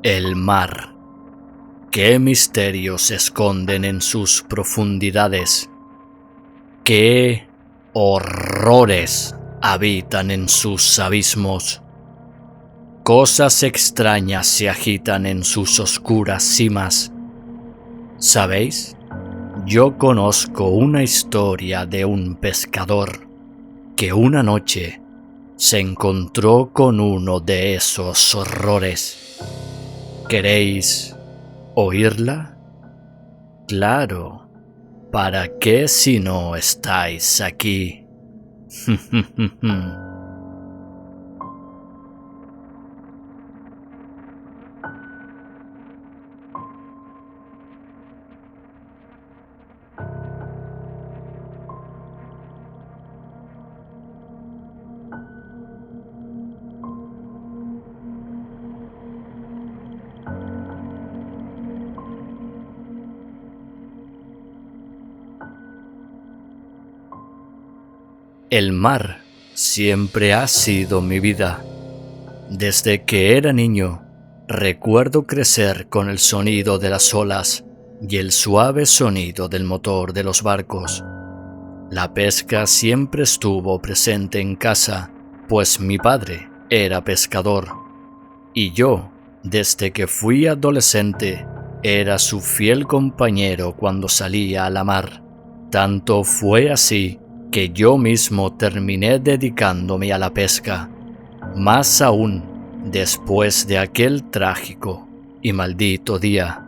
El mar. ¿Qué misterios se esconden en sus profundidades? ¿Qué horrores habitan en sus abismos? Cosas extrañas se agitan en sus oscuras cimas. ¿Sabéis? Yo conozco una historia de un pescador que una noche se encontró con uno de esos horrores. ¿Queréis oírla? Claro, ¿para qué si no estáis aquí? El mar siempre ha sido mi vida. Desde que era niño, recuerdo crecer con el sonido de las olas y el suave sonido del motor de los barcos. La pesca siempre estuvo presente en casa, pues mi padre era pescador, y yo, desde que fui adolescente, era su fiel compañero cuando salía a la mar. Tanto fue así que yo mismo terminé dedicándome a la pesca, más aún después de aquel trágico y maldito día.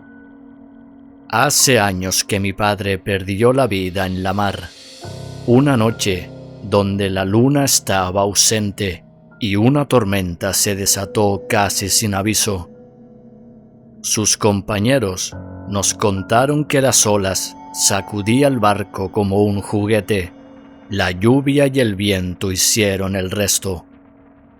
Hace años que mi padre perdió la vida en la mar, una noche donde la luna estaba ausente y una tormenta se desató casi sin aviso. Sus compañeros nos contaron que las olas sacudían el barco como un juguete. La lluvia y el viento hicieron el resto.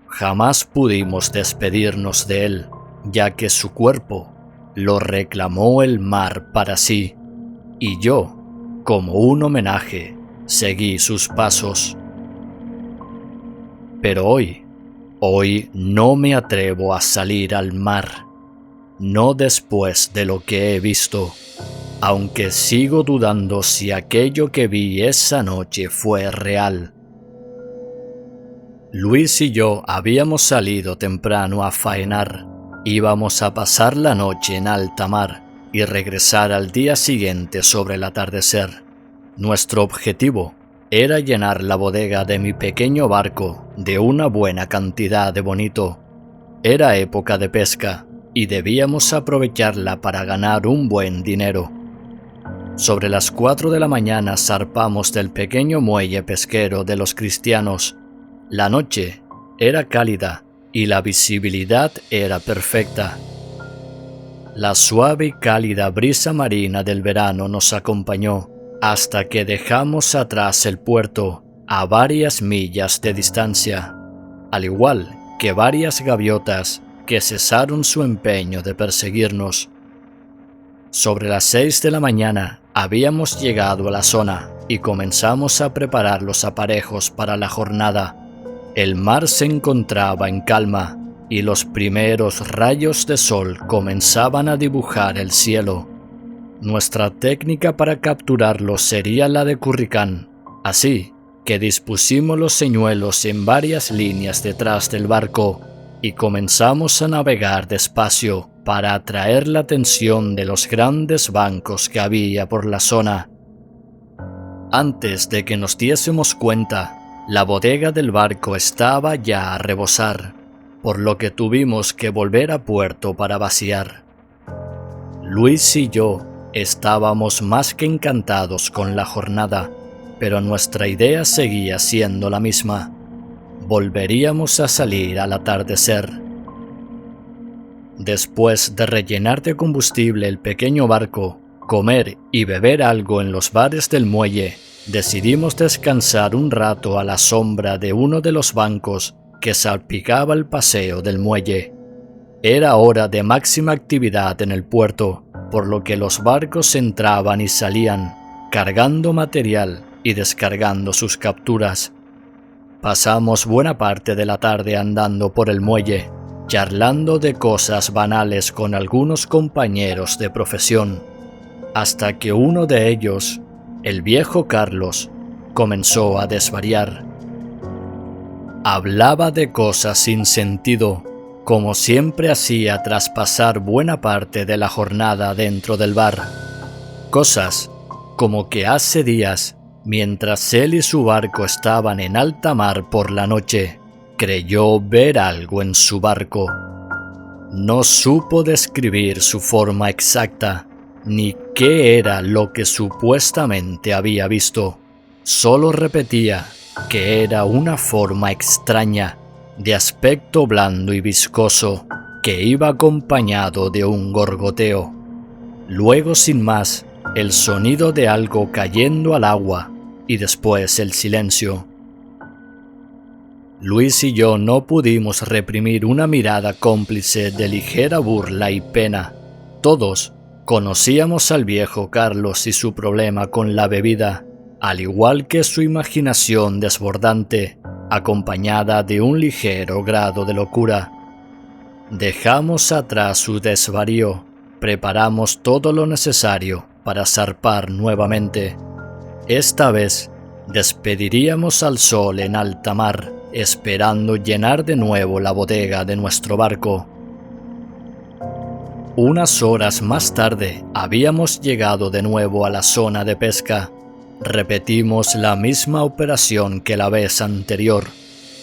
Jamás pudimos despedirnos de él, ya que su cuerpo lo reclamó el mar para sí, y yo, como un homenaje, seguí sus pasos. Pero hoy no me atrevo a salir al mar, no después de lo que he visto, aunque sigo dudando si aquello que vi esa noche fue real. Luis y yo habíamos salido temprano a faenar. Íbamos a pasar la noche en alta mar y regresar al día siguiente sobre el atardecer. Nuestro objetivo era llenar la bodega de mi pequeño barco de una buena cantidad de bonito. Era época de pesca y debíamos aprovecharla para ganar un buen dinero. Sobre las 4 de la mañana zarpamos del pequeño muelle pesquero de los cristianos. La noche era cálida y la visibilidad era perfecta. La suave y cálida brisa marina del verano nos acompañó hasta que dejamos atrás el puerto a varias millas de distancia, al igual que varias gaviotas que cesaron su empeño de perseguirnos. Sobre las 6 de la mañana habíamos llegado a la zona y comenzamos a preparar los aparejos para la jornada. El mar se encontraba en calma y los primeros rayos de sol comenzaban a dibujar el cielo. Nuestra técnica para capturarlo sería la de curricán, así que dispusimos los señuelos en varias líneas detrás del barco y comenzamos a navegar despacio para atraer la atención de los grandes bancos que había por la zona. Antes de que nos diésemos cuenta, la bodega del barco estaba ya a rebosar, por lo que tuvimos que volver a puerto para vaciar. Luis y yo estábamos más que encantados con la jornada, pero nuestra idea seguía siendo la misma. Volveríamos a salir al atardecer. Después de rellenar de combustible el pequeño barco, comer y beber algo en los bares del muelle, decidimos descansar un rato a la sombra de uno de los bancos que salpicaba el paseo del muelle. Era hora de máxima actividad en el puerto, por lo que los barcos entraban y salían, cargando material y descargando sus capturas. Pasamos buena parte de la tarde andando por el muelle. charlando de cosas banales con algunos compañeros de profesión, hasta que uno de ellos, el viejo Carlos, comenzó a desvariar. Hablaba de cosas sin sentido, como siempre hacía tras pasar buena parte de la jornada dentro del bar. Cosas como que hace días, mientras él y su barco estaban en alta mar por la noche, creyó ver algo en su barco. No supo describir su forma exacta, ni qué era lo que supuestamente había visto. Solo repetía que era una forma extraña, de aspecto blando y viscoso, que iba acompañado de un gorgoteo. Luego, sin más, el sonido de algo cayendo al agua y después el silencio. Luis y yo no pudimos reprimir una mirada cómplice de ligera burla y pena. Todos conocíamos al viejo Carlos y su problema con la bebida, al igual que su imaginación desbordante, acompañada de un ligero grado de locura. Dejamos atrás su desvarío, preparamos todo lo necesario para zarpar nuevamente. Esta vez despediríamos al sol en alta mar, esperando llenar de nuevo la bodega de nuestro barco. Unas horas más tarde habíamos llegado de nuevo a la zona de pesca. Repetimos la misma operación que la vez anterior,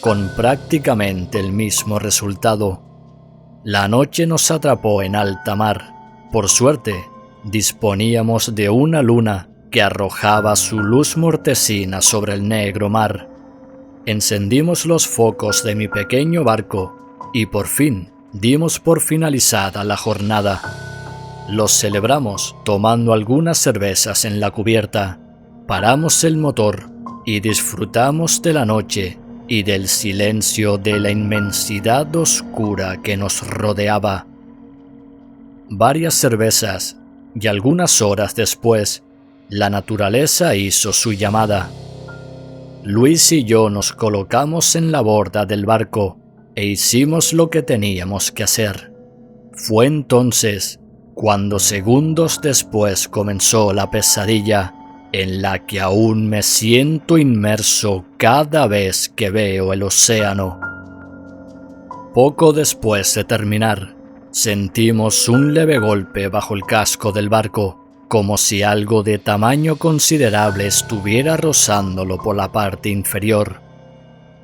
con prácticamente el mismo resultado. La noche nos atrapó en alta mar. Por suerte, disponíamos de una luna que arrojaba su luz mortecina sobre el negro mar. Encendimos los focos de mi pequeño barco y por fin dimos por finalizada la jornada. Los celebramos tomando algunas cervezas en la cubierta. Paramos el motor y disfrutamos de la noche y del silencio de la inmensidad oscura que nos rodeaba. Varias cervezas y algunas horas después, la naturaleza hizo su llamada. Luis y yo nos colocamos en la borda del barco e hicimos lo que teníamos que hacer. Fue entonces cuando segundos después comenzó la pesadilla, en la que aún me siento inmerso cada vez que veo el océano. Poco después de terminar, sentimos un leve golpe bajo el casco del barco, como si algo de tamaño considerable estuviera rozándolo por la parte inferior.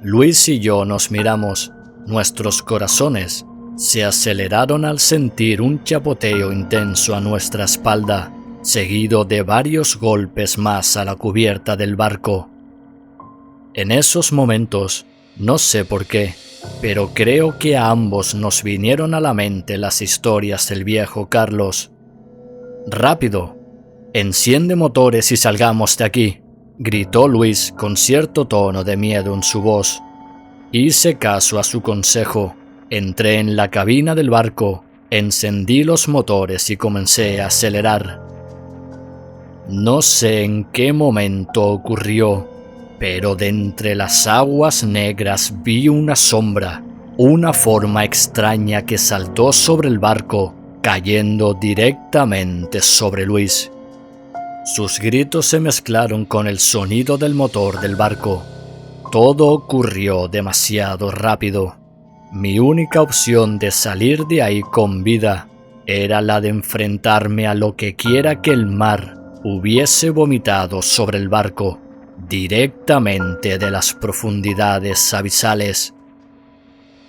Luis y yo nos miramos, nuestros corazones se aceleraron al sentir un chapoteo intenso a nuestra espalda, seguido de varios golpes más a la cubierta del barco. En esos momentos, no sé por qué, pero creo que a ambos nos vinieron a la mente las historias del viejo Carlos. «¡Rápido! Enciende motores y salgamos de aquí», gritó Luis con cierto tono de miedo en su voz. Hice caso a su consejo, entré en la cabina del barco, encendí los motores y comencé a acelerar. No sé en qué momento ocurrió, pero de entre las aguas negras vi una sombra, una forma extraña que saltó sobre el barco, cayendo directamente sobre Luis. Sus gritos se mezclaron con el sonido del motor del barco. Todo ocurrió demasiado rápido. Mi única opción de salir de ahí con vida era la de enfrentarme a lo que quiera que el mar hubiese vomitado sobre el barco, directamente de las profundidades abisales.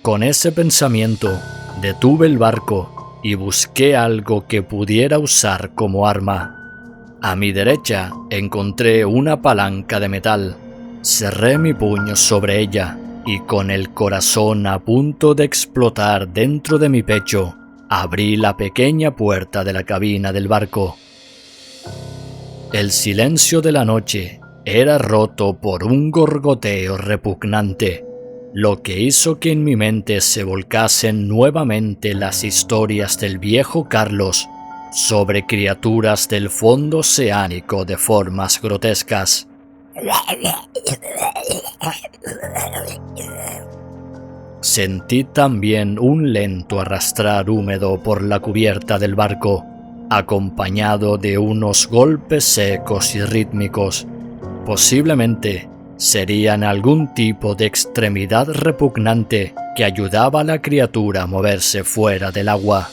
Con ese pensamiento, detuve el barco y busqué algo que pudiera usar como arma. A mi derecha encontré una palanca de metal. Cerré mi puño sobre ella y con el corazón a punto de explotar dentro de mi pecho, abrí la pequeña puerta de la cabina del barco. El silencio de la noche era roto por un gorgoteo repugnante, lo que hizo que en mi mente se volcasen nuevamente las historias del viejo Carlos sobre criaturas del fondo oceánico de formas grotescas. Sentí también un lento arrastrar húmedo por la cubierta del barco, acompañado de unos golpes secos y rítmicos. Posiblemente serían algún tipo de extremidad repugnante que ayudaba a la criatura a moverse fuera del agua.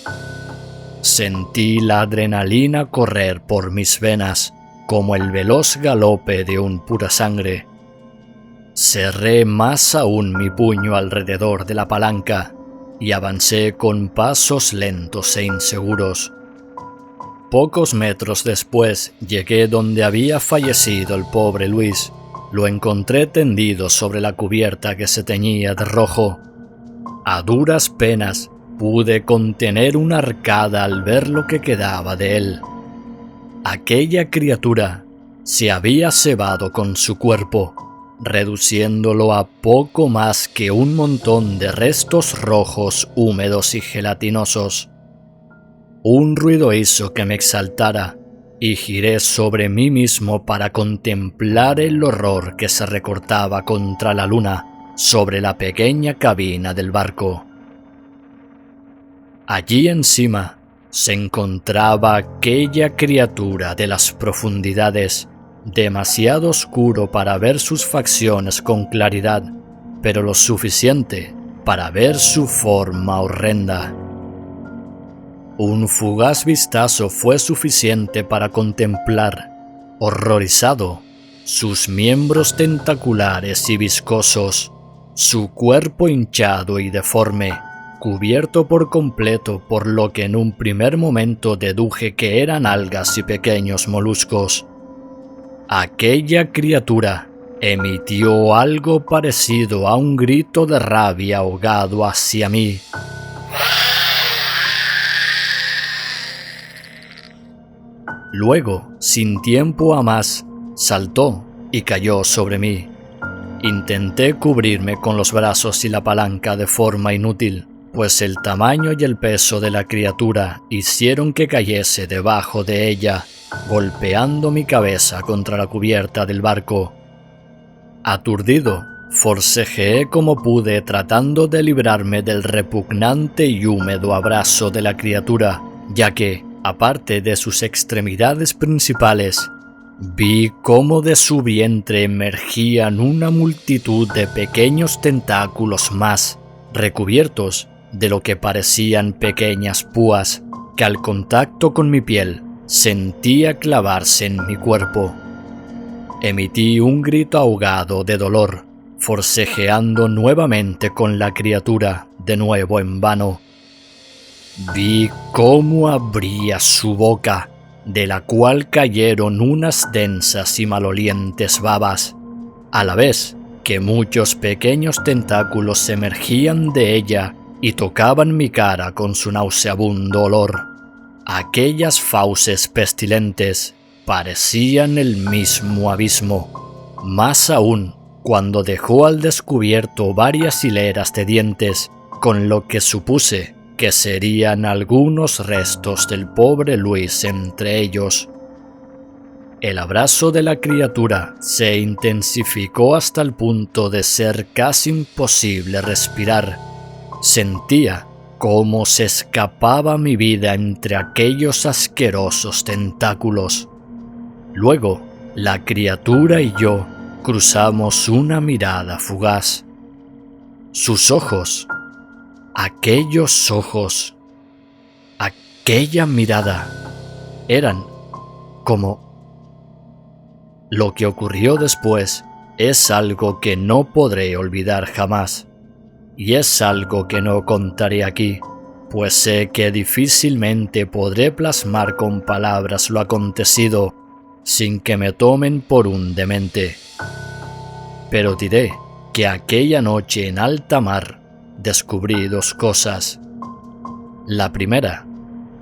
Sentí la adrenalina correr por mis venas como el veloz galope de un pura sangre. Cerré más aún mi puño alrededor de la palanca y avancé con pasos lentos e inseguros. Pocos metros después llegué donde había fallecido el pobre Luis. Lo encontré tendido sobre la cubierta que se teñía de rojo. A duras penas pude contener una arcada al ver lo que quedaba de él. Aquella criatura se había cebado con su cuerpo, reduciéndolo a poco más que un montón de restos rojos, húmedos y gelatinosos. Un ruido hizo que me exaltara y giré sobre mí mismo para contemplar el horror que se recortaba contra la luna sobre la pequeña cabina del barco. Allí encima se encontraba aquella criatura de las profundidades, demasiado oscuro para ver sus facciones con claridad, pero lo suficiente para ver su forma horrenda. Un fugaz vistazo fue suficiente para contemplar, horrorizado, sus miembros tentaculares y viscosos, su cuerpo hinchado y deforme, cubierto por completo por lo que en un primer momento deduje que eran algas y pequeños moluscos. Aquella criatura emitió algo parecido a un grito de rabia ahogado hacia mí. Luego, sin tiempo a más, saltó y cayó sobre mí. Intenté cubrirme con los brazos y la palanca de forma inútil, pues el tamaño y el peso de la criatura hicieron que cayese debajo de ella, golpeando mi cabeza contra la cubierta del barco. Aturdido, forcejeé como pude tratando de librarme del repugnante y húmedo abrazo de la criatura, ya que, aparte de sus extremidades principales, vi cómo de su vientre emergían una multitud de pequeños tentáculos más, recubiertos de lo que parecían pequeñas púas que al contacto con mi piel sentía clavarse en mi cuerpo. Emití un grito ahogado de dolor, forcejeando nuevamente con la criatura, de nuevo en vano. Vi cómo abría su boca, de la cual cayeron unas densas y malolientes babas, a la vez que muchos pequeños tentáculos emergían de ella y tocaban mi cara con su nauseabundo olor. Aquellas fauces pestilentes parecían el mismo abismo, más aún cuando dejó al descubierto varias hileras de dientes, con lo que supuse que serían algunos restos del pobre Luis entre ellos. El abrazo de la criatura se intensificó hasta el punto de ser casi imposible respirar. Sentía cómo se escapaba mi vida entre aquellos asquerosos tentáculos. Luego, la criatura y yo cruzamos una mirada fugaz. Sus ojos, aquellos ojos, aquella mirada, eran como... Lo que ocurrió después es algo que no podré olvidar jamás, y es algo que no contaré aquí, pues sé que difícilmente podré plasmar con palabras lo acontecido sin que me tomen por un demente. Pero diré que aquella noche en alta mar descubrí dos cosas. La primera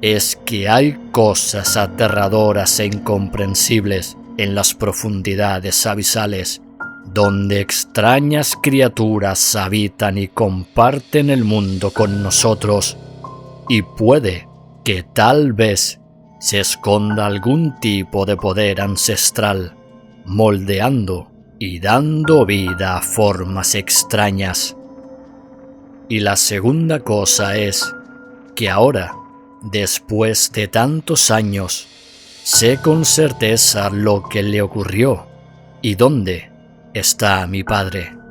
es que hay cosas aterradoras e incomprensibles en las profundidades abisales, donde extrañas criaturas habitan y comparten el mundo con nosotros, y puede que tal vez se esconda algún tipo de poder ancestral, moldeando y dando vida a formas extrañas. Y la segunda cosa es que ahora, después de tantos años, sé con certeza lo que le ocurrió y dónde está mi padre.